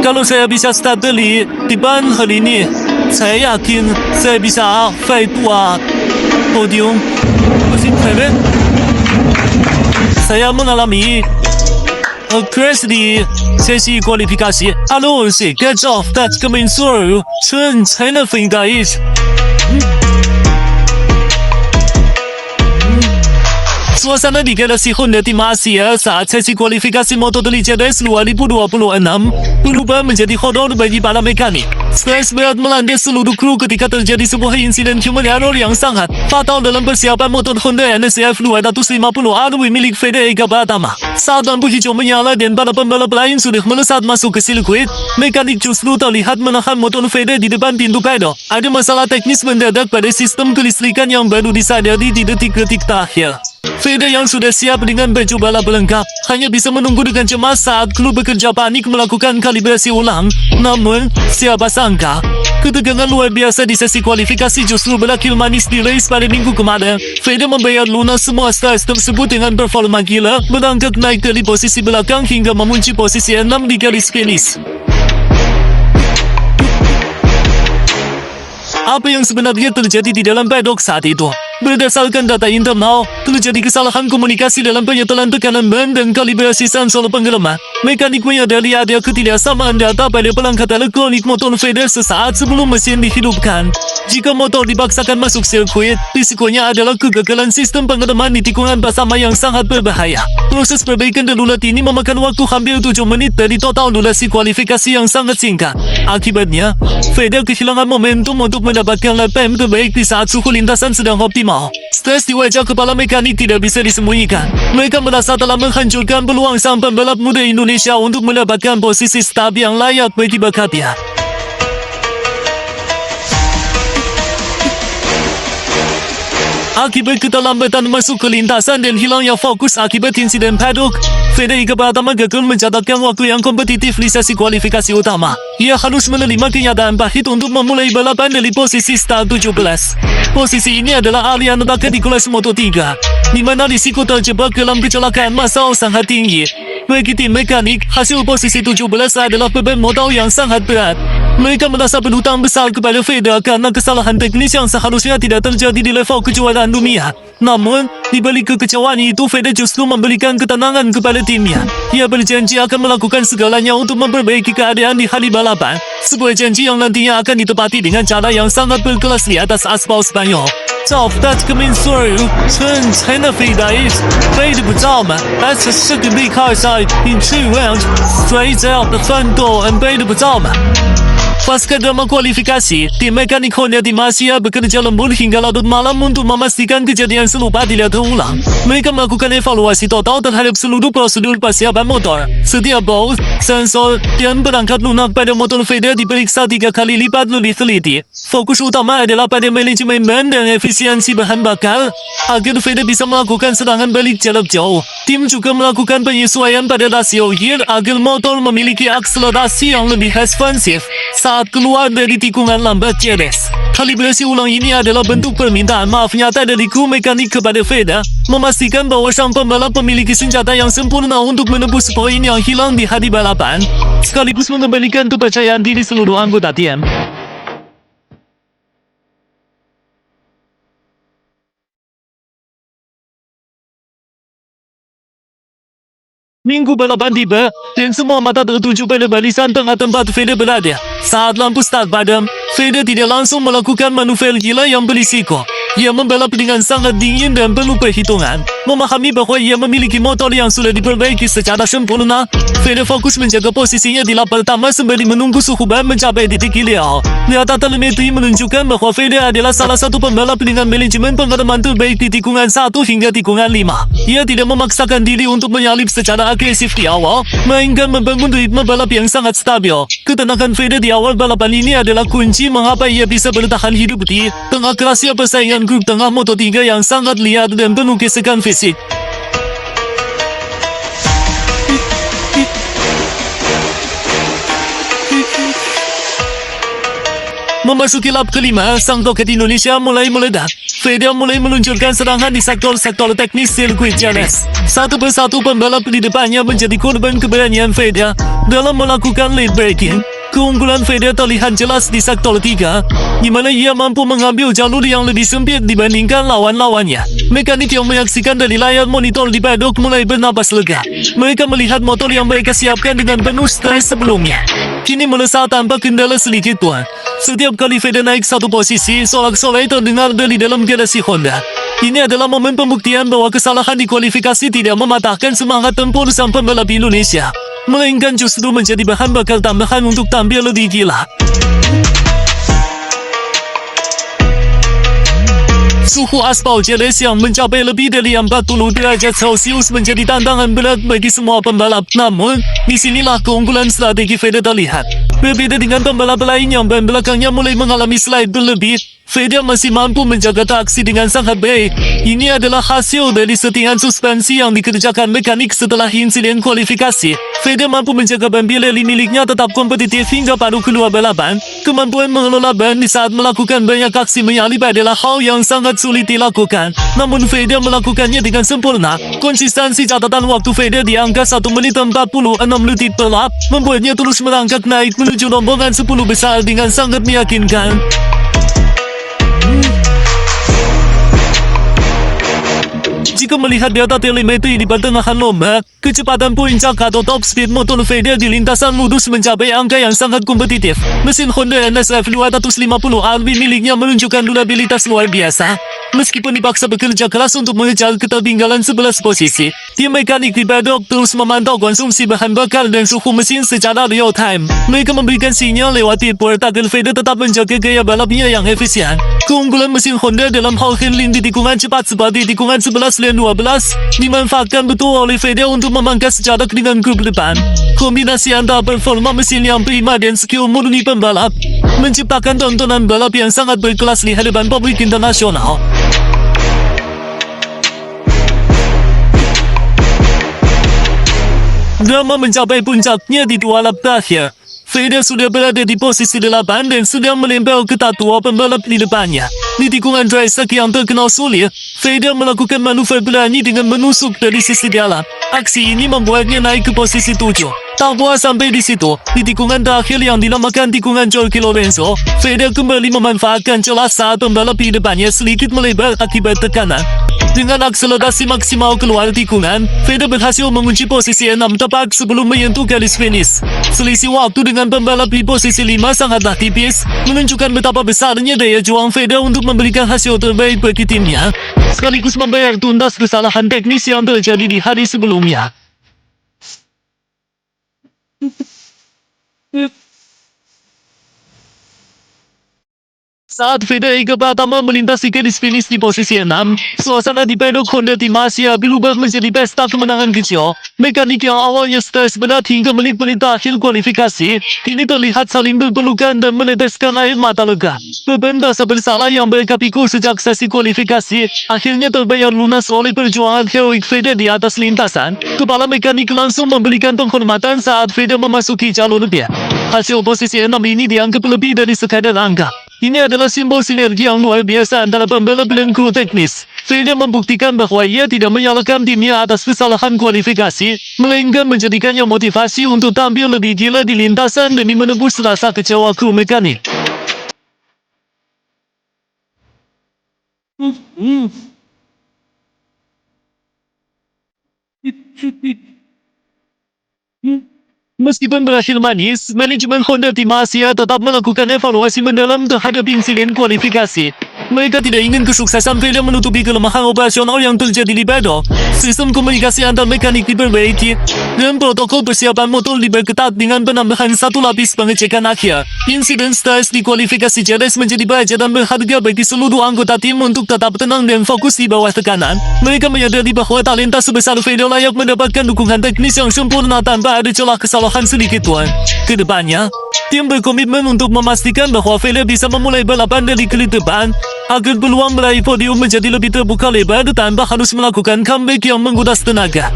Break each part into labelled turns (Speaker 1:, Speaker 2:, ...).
Speaker 1: Kalau saya bisa start di ban hari ini, saya yakin saya bisa fight buat podium musim depan. Saya mengalami crash di sesi kualifikasi. Harus get off that kemensul chen才能分开。Suasana di Galaxy Honda di Malaysia saat sesi kualifikasi motor dari JDS 2026 berubah menjadi horor bagi para mekanik. Stres berat melanda seluruh kru ketika terjadi sebuah insiden human error yang sangat fatal dalam persiapan motor Honda NSF 250 RW milik Federica Batama. Saat lampu hijau menyala dan para pembalap lain sudah melesat masuk ke sirkuit, mekanik justru terlihat menahan motor Fede di depan pintu pedal. Ada masalah teknis mendadak pada sistem kelistrikan yang baru disadari di detik-detik terakhir. Fede yang sudah siap dengan baju balap lengkap hanya bisa menunggu dengan cemas saat kru bekerja panik melakukan kalibrasi ulang. Namun, siapa sangka, ketegangan luar biasa di sesi kualifikasi justru berakhir manis di race pada minggu kemarin. Fede membayar lunas semua stres tersebut dengan performa gila, merangkak naik dari posisi belakang hingga memunci posisi 6 di garis finish. Apa yang sebenarnya terjadi di dalam paddock saat itu? Berdasarkan data internal, terjadi kesalahan komunikasi dalam penyetelan tekanan ban dan kalibrasi sensor penggeleman. Mekanik menyadari ada ketidaksamaan data pada perangkat elektronik motor Fede sesaat sebelum mesin dihidupkan. Jika motor dipaksakan masuk sirkuit, risikonya adalah kegagalan sistem pengereman di tikungan bersama yang sangat berbahaya. Proses perbaikan darurat ini memakan waktu hampir 7 menit dari total durasi kualifikasi yang sangat singkat. Akibatnya, Fede kehilangan momentum untuk mendapatkan lap time terbaik di saat suhu lintasan sedang optimal. Stres di wajah kepala mekanik tidak bisa disembunyikan. Mereka merasa telah menghancurkan peluang sang pembalap muda Indonesia untuk mendapatkan posisi start yang layak bagi bakatnya. Akibat keterlambatan masuk ke lintasan dan hilangnya fokus akibat insiden paddock, Federica Batama gagal mencatatkan waktu yang kompetitif di sesi kualifikasi utama. Ia harus menerima kenyataan pahit untuk memulai balapan dari posisi start 17. Posisi ini adalah area neraka di kelas Moto3, di mana risiko terjebak dalam kecelakaan massal sangat tinggi. Bagi tim mekanik, hasil posisi 17 adalah beban modal yang sangat berat. Mereka merasa berhutang besar kepada Fede karena kesalahan teknis yang seharusnya tidak terjadi di level kejuaraan dunia. Namun, di balik kekecewaan itu, Fede justru memberikan ketenangan kepada timnya. Ia berjanji akan melakukan segalanya untuk memperbaiki keadaan di hari balapan. Sebuah janji yang nantinya akan ditepati dengan cara yang sangat berkelas di atas aspal Spanyol. 照大这个名所有趁才能飞在一起，飞得不着嘛？但是这个离开赛，你去问谁在的奋斗，飞得不着嘛？Pasca drama kualifikasi, tim mekanik Honda di Malaysia bekerja lembur hingga larut malam untuk memastikan kejadian serupa tidak terulang. Mereka melakukan evaluasi total terhadap seluruh prosedur persiapan motor. Setiap bol, sensor, dan perangkat lunak pada motor Fede diperiksa 3 kali lipat lebih teliti. Fokus utama adalah pada manajemen ban dan efisiensi bahan bakar, agar Fede bisa melakukan serangan balik jarak jauh. Tim juga melakukan penyesuaian pada rasio gear agar motor memiliki akselerasi yang lebih responsif saat keluar dari tikungan lambat JDS. Kalibrasi ulang ini adalah bentuk permintaan maaf nyata dari kru mekanik kepada Fede, memastikan bahwa sang pembalap memiliki senjata yang sempurna untuk menebus poin yang hilang di hari balapan, sekaligus mengembalikan kepercayaan diri seluruh anggota tim. Minggu balapan tiba, dan semua mata tertuju pada barisan tengah tempat Fede berada. Saat lampu start padam, Fede tidak langsung melakukan manuver gila yang berisiko. Ia membalap dengan sangat dingin dan penuh perhitungan. Memahami bahwa ia memiliki motor yang sudah diperbaiki secara sempurna, Fede fokus menjaga posisinya di lap pertama sembari menunggu suhu ban mencapai titik ideal. Data telemetri menunjukkan bahwa Fede adalah salah satu pembalap dengan manajemen pengereman terbaik di tikungan 1 hingga tikungan 5. Ia tidak memaksakan diri untuk menyalip secara agresif di awal, melainkan membangun ritme balap yang sangat stabil. Ketenangan Fede di awal balapan ini adalah kunci mengapa ia bisa bertahan hidup di tengah kerasnya persaingan grup tengah Moto3 yang sangat liar dan penuh gesekan fisik. Memasuki lap kelima, sang roket Indonesia mulai meledak. Fedea mulai meluncurkan serangan di sektor-sektor teknis sirkuit Jerez. Satu persatu pembalap di depannya menjadi korban keberanian Fedea dalam melakukan late braking. Keunggulan Fedea terlihat jelas di sektor 3, di mana ia mampu mengambil jalur yang lebih sempit dibandingkan lawan-lawannya. Mekanik yang menyaksikan dari layar monitor di paddock mulai bernapas lega. Mereka melihat motor yang mereka siapkan dengan penuh stres sebelumnya kini melesat tanpa kendala sedikit pun. Setiap kali Fedea naik satu posisi, sorak-sorai terdengar dari dalam garasi Honda. Ini adalah momen pembuktian bahwa kesalahan di kualifikasi tidak mematahkan semangat tempur sang pembalap Indonesia, melainkan justru menjadi bahan bakar tambahan untuk tampil lebih gila. Suhu aspal Jerez yang mencapai lebih dari 40 derajat Celcius menjadi tantangan berat bagi semua pembalap. Namun, disinilah keunggulan strategi Fedea terlihat. Berbeda dengan pembalap lain yang ban belakangnya mulai mengalami slide berlebih, Fedea masih mampu menjaga traksi dengan sangat baik. Ini adalah hasil dari settingan suspensi yang dikerjakan mekanik setelah insiden kualifikasi. Fedea mampu menjaga ban Pirelli miliknya tetap kompetitif hingga paruh kedua balapan. Kemampuan mengelola ban di saat melakukan banyak aksi menyalip adalah hal yang sangat sulit dilakukan. Namun Fedea melakukannya dengan sempurna. Konsistensi catatan waktu Fedea di angka 1 menit 46 detik per lap membuatnya terus merangkak naik menuju rombongan 10 besar dengan sangat meyakinkan. Jika melihat data telemetri di pertengahan lomba, kecepatan puncak atau top speed motor Fedea di lintasan lurus mencapai angka yang sangat kompetitif. Mesin Honda NSF 250 RB miliknya menunjukkan durabilitas luar biasa. Meskipun dipaksa bekerja keras untuk mengejar ketertinggalan 11 posisi, tim mekanik di paddock terus memantau konsumsi bahan bakar dan suhu mesin secara real time. Mereka memberikan sinyal lewat tipper agar Fedea tetap menjaga gaya balapnya yang efisien. Keunggulan mesin Honda dalam hal handling di tikungan cepat seperti tikungan 11 dan 12 dimanfaatkan betul oleh Fedea untuk memangkas jarak dengan grup depan. Kombinasi antara performa mesin yang prima dan skill murni pembalap menciptakan tontonan balap yang sangat berkelas di hadapan publik internasional. Drama mencapai puncaknya di 2 lap terakhir. Fedea sudah berada di posisi 8 dan sedang menempel ke tatua pembalap di depannya. Di tikungan dry track yang terkenal sulit, Fedea melakukan manuver berani dengan menusuk dari sisi dalam. Aksi ini membuatnya naik ke posisi 7. Tak puas sampai di situ, di tikungan terakhir yang dinamakan tikungan Jorge Lorenzo, Fedea kembali memanfaatkan celah saat pembalap di depannya sedikit melebar akibat tekanan. Dengan akselerasi maksimal keluar tikungan, Fedea berhasil mengunci posisi 6 tepat sebelum menyentuh garis finish. Selisih waktu dengan pembalap di posisi 5 sangatlah tipis, menunjukkan betapa besarnya daya juang Fedea untuk memberikan hasil terbaik bagi timnya, sekaligus membayar tuntas kesalahan teknis yang terjadi di hari sebelumnya. Saat Fedea pertama melintasi garis finish di posisi 6, suasana di paddock Honda Tim Asia berubah menjadi pesta kemenangan kecil. Mekanik yang awalnya stres berat hingga menit-menit akhir kualifikasi, kini terlihat saling berpelukan dan meneteskan air mata lega. Beban rasa bersalah yang mereka pikul sejak sesi kualifikasi akhirnya terbayar lunas oleh perjuangan heroik Fedea di atas lintasan. Kepala mekanik langsung memberikan penghormatan saat Fedea memasuki jalur dia. Hasil posisi 6 ini dianggap lebih dari sekadar angka. Ini adalah simbol sinergi yang luar biasa antara pembalap dan kru teknis. Fedea membuktikan bahwa ia tidak menyalahkan timnya atas kesalahan kualifikasi, melainkan menjadikannya motivasi untuk tampil lebih gila di lintasan demi menebus rasa kecewa kru mekanik. Meskipun berakhir manis, manajemen Honda Tim Asia tetap melakukan evaluasi mendalam terhadap insiden kualifikasi. Mereka tidak ingin kesuksesan Fedea menutupi kelemahan operasional yang terjadi di paddock. Sistem komunikasi antar mekanik diperbaiki, dan protokol persiapan motor diperketat dengan penambahan satu lapis pengecekan akhir. Insiden stres di kualifikasi Jerez menjadi pelajaran berharga bagi seluruh anggota tim untuk tetap tenang dan fokus di bawah tekanan. Mereka menyadari bahwa talenta sebesar Fedea layak mendapatkan dukungan teknis yang sempurna tanpa ada celah kesalahan sedikit pun. Kedepannya, tim berkomitmen untuk memastikan bahwa Fedea bisa memulai balapan dari grid depan, agar peluang meraih podium menjadi lebih terbuka lebar tanpa harus melakukan comeback yang menguras tenaga.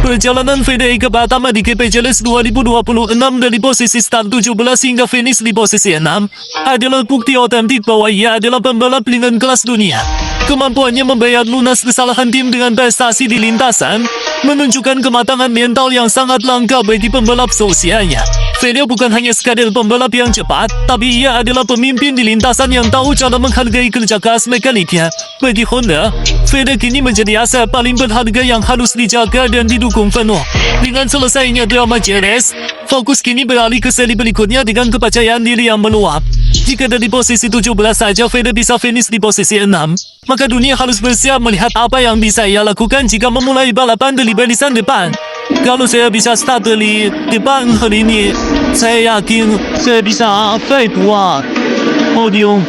Speaker 1: Perjalanan Fede ke pertama di GP Jeles 2026 dari posisi start 17 hingga finish di posisi 6 adalah bukti otentik bahwa ia adalah pembalap dengan kelas dunia. Kemampuannya membayar lunas kesalahan tim dengan prestasi di lintasan menunjukkan kematangan mental yang sangat langka bagi pembalap seusianya. Fede bukan hanya sekadar pembalap yang cepat, tapi ia adalah pemimpin di lintasan yang tahu cara menghargai kerja keras mekaniknya. Bagi Honda, Fede kini menjadi aset paling berharga yang harus dijaga dan didukung penuh. Dengan selesainya drama Jerez, fokus kini beralih ke seri berikutnya dengan kepercayaan diri yang meluap. Jika dari posisi 17 saja Fede bisa finish di posisi 6, maka dunia harus bersiap melihat apa yang bisa ia lakukan jika memulai balapan dari barisan depan. Kalau saya bisa start dari depan hari ini, saya yakin saya bisa fight buat podium.